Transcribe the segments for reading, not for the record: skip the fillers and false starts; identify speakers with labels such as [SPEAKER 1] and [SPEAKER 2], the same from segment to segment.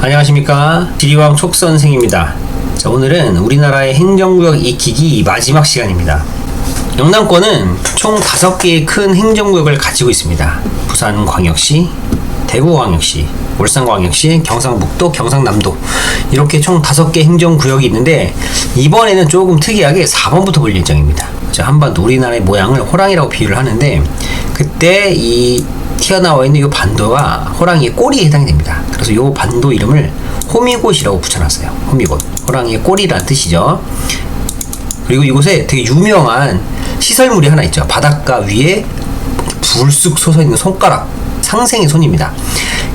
[SPEAKER 1] 안녕하십니까, 지리왕 촉선생입니다. 자, 오늘은 우리나라의 행정구역 익히기 마지막 시간입니다. 영남권은 총 5개의 큰 행정구역을 가지고 있습니다. 부산광역시, 대구광역시, 울산광역시, 경상북도, 경상남도, 이렇게 총 5개 행정구역이 있는데, 이번에는 조금 특이하게 4번부터 볼 예정입니다. 자, 한반도, 우리나라의 모양을 호랑이라고 비유를 하는데, 그때 이 튀어나와 있는 이 반도가 호랑이의 꼬리에 해당이 됩니다. 그래서 이 반도 이름을 호미곶이라고 붙여놨어요. 호미곶, 호랑이의 꼬리라는 뜻이죠. 그리고 이곳에 되게 유명한 시설물이 하나 있죠. 바닷가 위에 불쑥 솟아있는 손가락, 상생의 손입니다.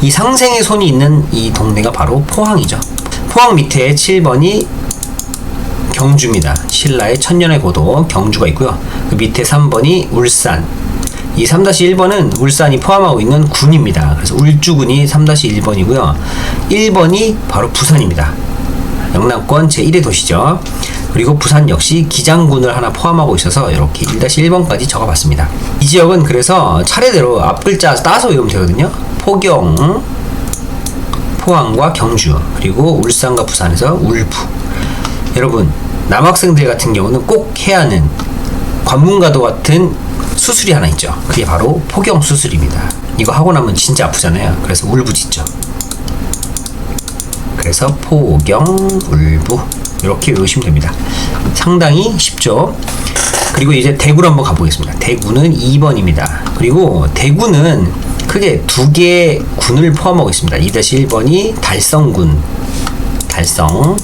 [SPEAKER 1] 이 상생의 손이 있는 이 동네가 바로 포항이죠. 포항 밑에 7번이 경주입니다. 신라의 천년의 고도 경주가 있고요. 그 밑에 3번이 울산, 이 3-1번은 울산이 포함하고 있는 군입니다. 그래서 울주군이 3-1번이고요. 1번이 바로 부산입니다. 영남권 제1의 도시죠. 그리고 부산 역시 기장군을 하나 포함하고 있어서 이렇게 1-1번까지 적어봤습니다. 이 지역은 그래서 차례대로 앞글자 따서 외우면 되거든요. 포경, 포항과 경주, 그리고 울산과 부산에서 울부. 여러분, 남학생들 같은 경우는 꼭 해야 하는 관문과도 같은 수술이 하나 있죠. 그게 바로 포경 수술입니다. 이거 하고 나면 진짜 아프잖아요. 그래서 울부 짓죠. 그래서 포경, 울부, 이렇게 외우시면 됩니다. 상당히 쉽죠. 그리고 이제 대구로 한번 가보겠습니다. 대구는 2번입니다. 그리고 대구는 크게 2개의 군을 포함하고 있습니다. 2-1번이 달성군, 달성.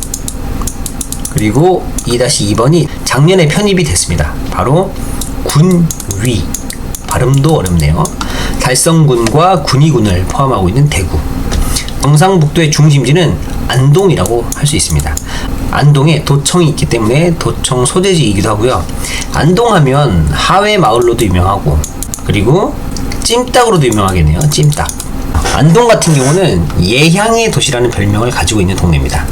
[SPEAKER 1] 그리고 2-2번이 작년에 편입이 됐습니다. 바로 군위, 발음도 어렵네요. 달성군과 군위군을 포함하고 있는 대구. 경상북도의 중심지는 안동이라고 할 수 있습니다. 안동에 도청이 있기 때문에 도청 소재지이기도 하고요. 안동하면 하회 마을로도 유명하고, 그리고 찜닭으로도 유명하겠네요. 찜닭. 안동 같은 경우는 예향의 도시라는 별명을 가지고 있는 동네입니다.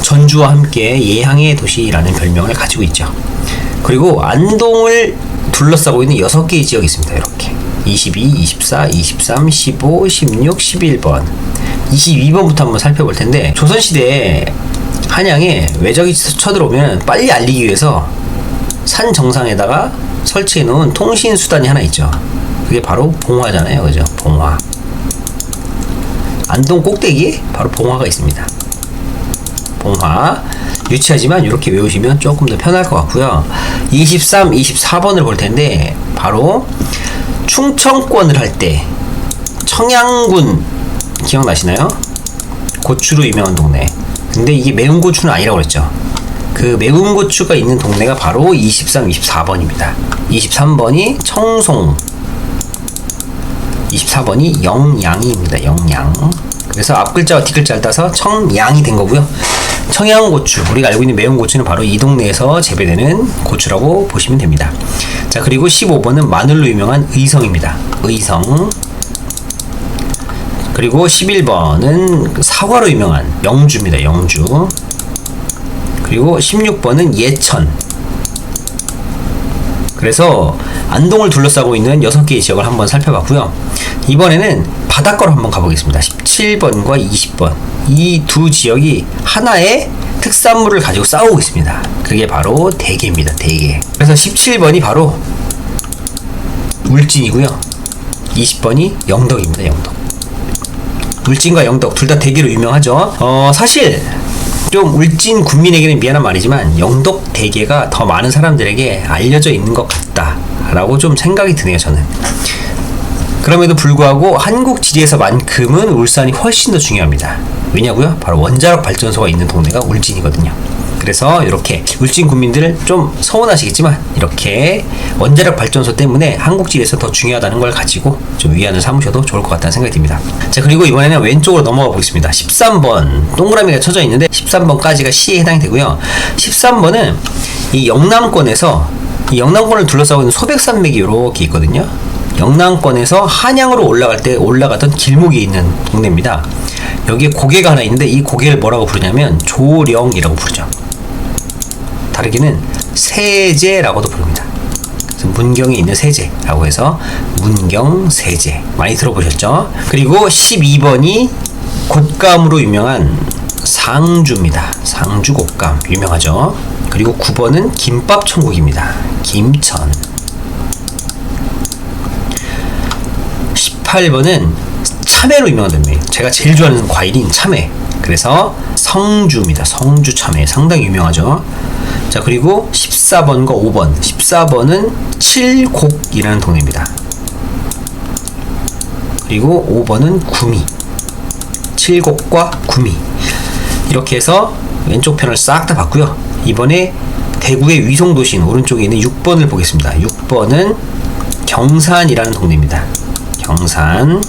[SPEAKER 1] 전주와 함께 예향의 도시라는 별명을 가지고 있죠. 그리고 안동을 둘러싸고 있는 6개의 지역이 있습니다. 이렇게 22, 24, 23, 15, 16, 11번, 22번부터 한번 살펴볼 텐데, 조선시대에 한양에 외적이 쳐들어오면 빨리 알리기 위해서 산 정상에다가 설치해 놓은 통신 수단이 하나 있죠. 그게 바로 봉화잖아요. 그죠? 봉화. 안동 꼭대기에 바로 봉화가 있습니다. 봉화. 유치하지만 이렇게 외우시면 조금 더 편할 것 같고요. 23, 24번을 볼 텐데, 바로 충청권을 할 때 청양군 기억나시나요? 고추로 유명한 동네. 근데 이게 매운 고추는 아니라고 그랬죠. 그 매운 고추가 있는 동네가 바로 23, 24번입니다. 23번이 청송, 24번이 영양입니다. 영양. 그래서 앞글자와 뒷글자를 따서 청양이 된 거고요. 청양고추, 우리가 알고 있는 매운 고추는 바로 이 동네에서 재배되는 고추라고 보시면 됩니다. 자, 그리고 15번은 마늘로 유명한 의성입니다. 의성. 그리고 11번은 사과로 유명한 영주입니다. 영주. 그리고 16번은 예천. 그래서 안동을 둘러싸고 있는 6개의 지역을 한번 살펴봤고요. 이번에는 바닷가로 한번 가보겠습니다. 17번과 20번. 이 두 지역이 하나의 특산물을 가지고 싸우고 있습니다. 그게 바로 대게입니다. 대게. 그래서 17번이 바로 울진이고요. 20번이 영덕입니다. 영덕. 울진과 영덕 둘 다 대게로 유명하죠. 사실 좀 울진 군민에게는 미안한 말이지만 영덕 대게가 더 많은 사람들에게 알려져 있는 것 같다라고 좀 생각이 드네요. 저는. 그럼에도 불구하고 한국 지리에서만큼은 울산이 훨씬 더 중요합니다. 왜냐고요? 바로 원자력 발전소가 있는 동네가 울진이거든요. 그래서 이렇게 울진 국민들 좀 서운하시겠지만, 이렇게 원자력 발전소 때문에 한국 지리에서 더 중요하다는 걸 가지고 좀 위안을 삼으셔도 좋을 것 같다는 생각이 듭니다. 자, 그리고 이번에는 왼쪽으로 넘어가 보겠습니다. 13번 동그라미가 쳐져 있는데 13번까지가 시에 해당이 되고요. 13번은 이 영남권에서, 이 영남권을 둘러싸고 있는 소백산맥이 이렇게 있거든요. 영남권에서 한양으로 올라갈 때 올라가던 길목이 있는 동네입니다. 여기에 고개가 하나 있는데, 이 고개를 뭐라고 부르냐면 조령이라고 부르죠. 다르게는 세제라고도 부릅니다. 문경에 있는 세제라고 해서 문경 세제, 많이 들어보셨죠? 그리고 12번이 곶감으로 유명한 상주입니다. 상주 곶감 유명하죠. 그리고 9번은 김밥 천국입니다. 김천. 18번은 참외로 유명한 동네. 제가 제일 좋아하는 과일인 참외. 그래서 성주입니다. 성주 참외 상당히 유명하죠. 자, 그리고 14번과 5번. 14번은 칠곡이라는 동네입니다. 그리고 5번은 구미. 칠곡과 구미. 이렇게 해서 왼쪽 편을 싹 다 봤고요. 이번에 대구의 위성도시인 오른쪽에 있는 6번을 보겠습니다. 6번은 경산이라는 동네입니다. 경산.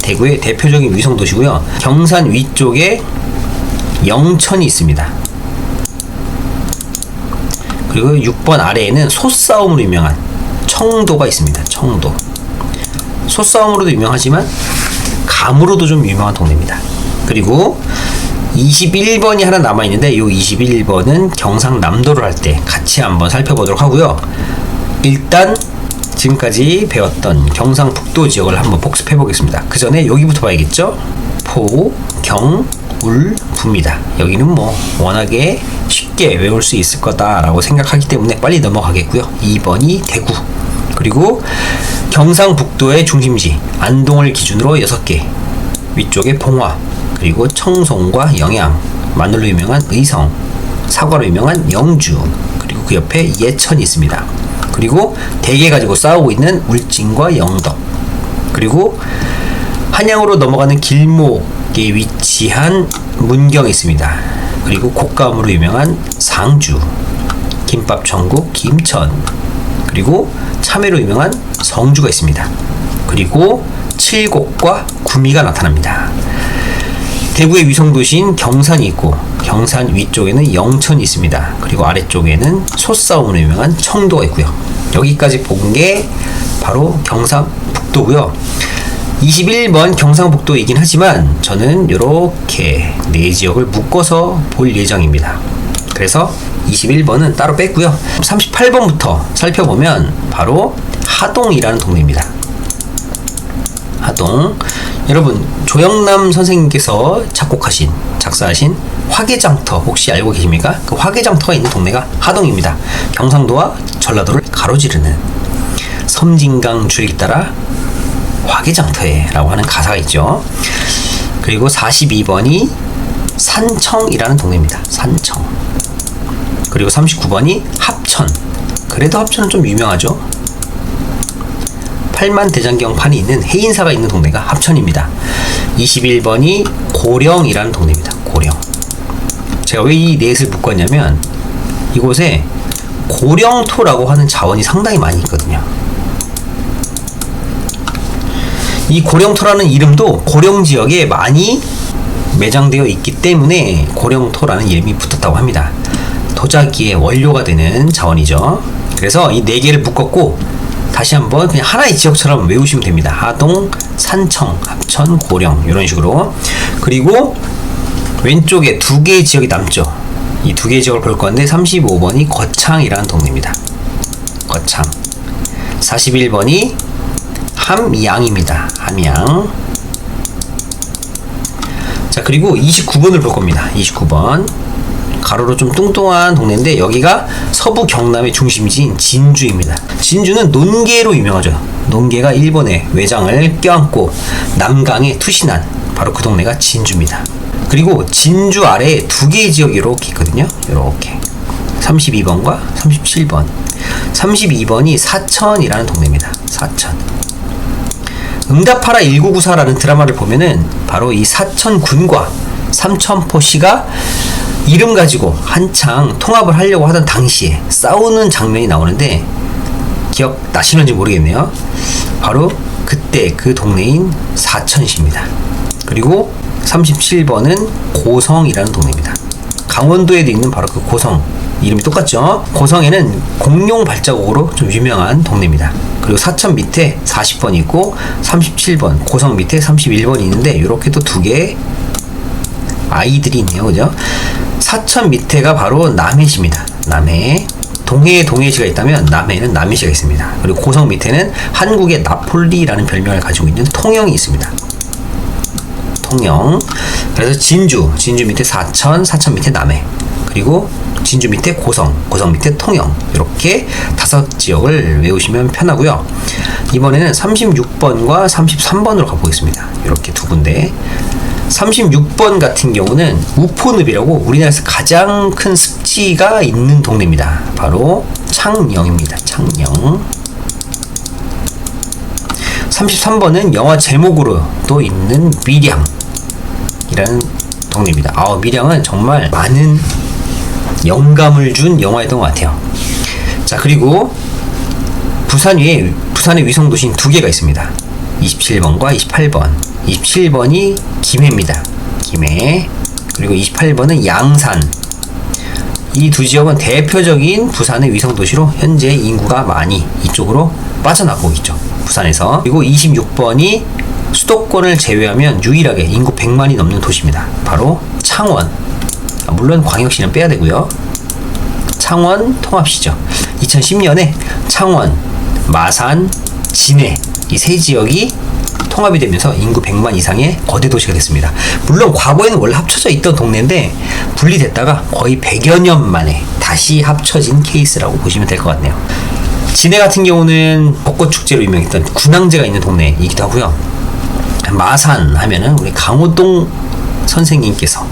[SPEAKER 1] 대구의 대표적인 위성도시고요. 경산 위쪽에 영천이 있습니다. 그리고 6번 아래에는 솥싸움으로 유명한 청도가 있습니다. 청도. 솥싸움으로도 유명하지만 감으로도 좀 유명한 동네입니다. 그리고 21번이 하나 남아있는데 이 21번은 경상남도를 할 때 같이 한번 살펴보도록 하고요. 일단 지금까지 배웠던 경상북도 지역을 한번 복습해 보겠습니다. 그 전에 여기부터 봐야겠죠? 포, 경, 울, 부입니다. 여기는 뭐 워낙에 쉽게 외울 수 있을 거다라고 생각하기 때문에 빨리 넘어가겠고요. 2번이 대구. 그리고 경상북도의 중심지 안동을 기준으로 6개. 위쪽에 봉화. 그리고 청송과 영양. 마늘로 유명한 의성. 사과로 유명한 영주. 그리고 그 옆에 예천이 있습니다. 그리고 대게 가지고 싸우고 있는 울진과 영덕. 그리고 한양으로 넘어가는 길목에 위치한 문경이 있습니다. 그리고 곶감으로 유명한 상주, 김밥 천국 김천, 그리고 참외로 유명한 성주가 있습니다. 그리고 칠곡과 구미가 나타납니다. 대구의 위성도시인 경산이 있고 경산 위쪽에는 영천이 있습니다. 그리고 아래쪽에는 솥싸움으로 유명한 청도가 있고요. 여기까지 본 게 바로 경상북도고요. 21번 경상북도이긴 하지만 저는 이렇게 4지역을 묶어서 볼 예정입니다. 그래서 21번은 따로 뺐고요. 38번부터 살펴보면 바로 하동이라는 동네입니다. 하동. 여러분, 조영남 선생님께서 작사하신 화개장터 혹시 알고 계십니까? 그 화개장터가 있는 동네가 하동입니다. 경상도와 전라도를 가로지르는 섬진강 줄기 따라 화개장터에 라고 하는 가사가 있죠. 그리고 42번이 산청이라는 동네입니다. 산청. 그리고 39번이 합천. 그래도 합천은 좀 유명하죠. 팔만대장경판이 있는 해인사가 있는 동네가 합천입니다. 21번이 고령이라는 동네입니다. 고령. 제가 왜 이 넷을 묶었냐면 이곳에 고령토라고 하는 자원이 상당히 많이 있거든요. 이 고령토라는 이름도 고령지역에 많이 매장되어 있기 때문에 고령토라는 이름이 붙었다고 합니다. 도자기의 원료가 되는 자원이죠. 그래서 이 4개를 묶었고 다시 한번 그냥 하나의 지역처럼 외우시면 됩니다. 하동, 산청, 합천, 고령 이런 식으로. 그리고 왼쪽에 2개의 지역이 남죠. 이 2개의 지역을 볼 건데 35번이 거창이라는 동네입니다. 거창. 41번이 함양입니다. 함양. 자, 그리고 29번을 볼 겁니다. 29번. 가로로 좀 뚱뚱한 동네인데 여기가 서부 경남의 중심지인 진주입니다. 진주는 논계로 유명하죠. 논계가 일본의 외장을 껴안고 남강에 투신한 바로 그 동네가 진주입니다. 그리고 진주 아래에 2개의 지역이 이렇게 있거든요. 이렇게 32번과 37번. 32번이 사천이라는 동네입니다. 사천. 응답하라 1994라는 드라마를 보면은 바로 이 사천군과 삼천포시가 이름 가지고 한창 통합을 하려고 하던 당시에 싸우는 장면이 나오는데 기억나시는지 모르겠네요. 바로 그때 그 동네인 사천시입니다. 그리고 37번은 고성이라는 동네입니다. 강원도에도 있는 바로 그 고성. 이름이 똑같죠? 고성에는 공룡 발자국으로 좀 유명한 동네입니다. 그리고 사천 밑에 40번이 있고 37번, 고성 밑에 31번이 있는데 이렇게 또 2개의 아이들이 있네요. 그죠? 사천 밑에가 바로 남해시입니다. 남해. 동해에 동해시가 있다면 남해에는 남해시가 있습니다. 그리고 고성 밑에는 한국의 나폴리라는 별명을 가지고 있는 통영이 있습니다. 통영. 그래서 진주 밑에 사천 밑에 남해, 그리고 진주 밑에 고성 밑에 통영, 이렇게 5지역을 외우시면 편하고요. 이번에는 36번과 33번으로 가보겠습니다. 이렇게 두 군데. 36번 같은 경우는 우포늪이라고 우리나라에서 가장 큰 습지가 있는 동네입니다. 바로 창녕입니다. 창녕. 33번은 영화 제목으로도 있는 밀양이라는 동네입니다. 밀양은 정말 많은 영감을 준 영화였던 것 같아요. 자, 그리고 부산의 위성도시인 두 개가 있습니다. 27번과 28번. 27번이 김해입니다. 김해. 그리고 28번은 양산. 이 두 지역은 대표적인 부산의 위성도시로 현재 인구가 많이 이쪽으로 빠져나가고 있죠. 부산에서. 그리고 26번이 수도권을 제외하면 유일하게 인구 100만이 넘는 도시입니다. 바로 창원. 물론 광역시는 빼야 되고요. 창원 통합시죠. 2010년에 창원, 마산, 진해 이 세 지역이 통합이 되면서 인구 100만 이상의 거대 도시가 됐습니다. 물론 과거에는 원래 합쳐져 있던 동네인데 분리됐다가 거의 100여 년 만에 다시 합쳐진 케이스라고 보시면 될 것 같네요. 진해 같은 경우는 벚꽃축제로 유명했던 군항제가 있는 동네이기도 하고요. 마산 하면은 우리 강호동 선생님께서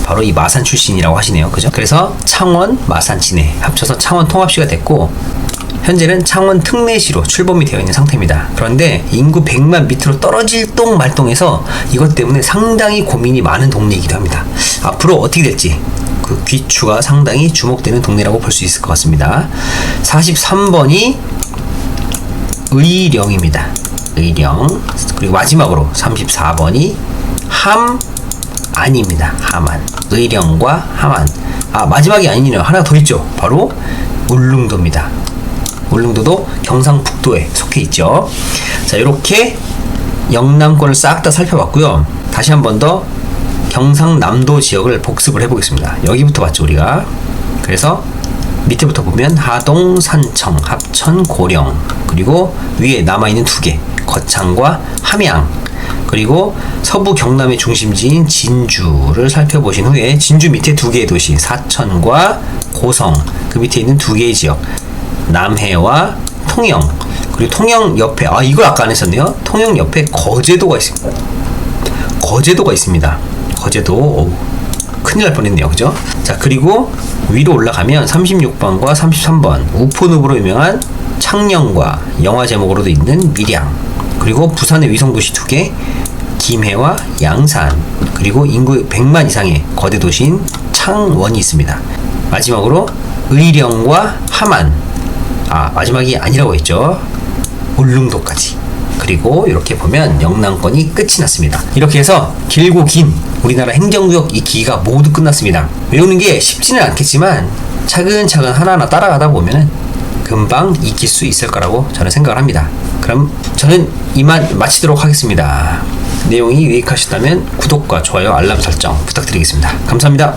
[SPEAKER 1] 바로 이 마산 출신이라고 하시네요. 그죠? 그래서 창원, 마산, 진해 합쳐서 창원 통합시가 됐고, 현재는 창원 특례시로 출범이 되어 있는 상태입니다. 그런데 인구 100만 밑으로 떨어질 똥 말똥해서 이것 때문에 상당히 고민이 많은 동네이기도 합니다. 앞으로 어떻게 될지 그 귀추가 상당히 주목되는 동네라고 볼 수 있을 것 같습니다. 43번이 의령입니다. 의령. 그리고 마지막으로 34번이 함안입니다. 함안. 의령과 함안. 마지막이 아니네요. 하나 더 있죠. 바로 울릉도입니다. 울릉도도 경상북도에 속해 있죠. 자, 이렇게 영남권을 싹 다 살펴봤고요. 다시 한 번 더 경상남도 지역을 복습을 해보겠습니다. 여기부터 봤죠, 우리가. 그래서 밑에부터 보면 하동, 산청, 합천, 고령, 그리고 위에 남아있는 두 개, 거창과 함양, 그리고 서부 경남의 중심지인 진주를 살펴보신 후에 진주 밑에 두 개의 도시, 사천과 고성, 그 밑에 있는 두 개의 지역, 남해와 통영, 그리고 통영 옆에, 이걸 아까 안 했었네요. 통영 옆에 거제도가 있습니다. 거제도가 있습니다. 거제도. 큰일 날 뻔했네요. 그죠? 자, 그리고 위로 올라가면 36번과 33번 우포늪으로 유명한 창녕과 영화 제목으로도 있는 밀양, 그리고 부산의 위성도시 두 개, 김해와 양산, 그리고 인구 100만 이상의 거대 도시인 창원이 있습니다. 마지막으로 의령과 함안, 마지막이 아니라고 했죠. 울릉도까지. 그리고 이렇게 보면 영남권이 끝이 났습니다. 이렇게 해서 길고 긴 우리나라 행정구역 익히기가 모두 끝났습니다. 외우는 게 쉽지는 않겠지만 차근차근 하나하나 따라가다 보면은 금방 익힐 수 있을 거라고 저는 생각을 합니다. 그럼 저는 이만 마치도록 하겠습니다. 내용이 유익하셨다면 구독과 좋아요, 알람 설정 부탁드리겠습니다. 감사합니다.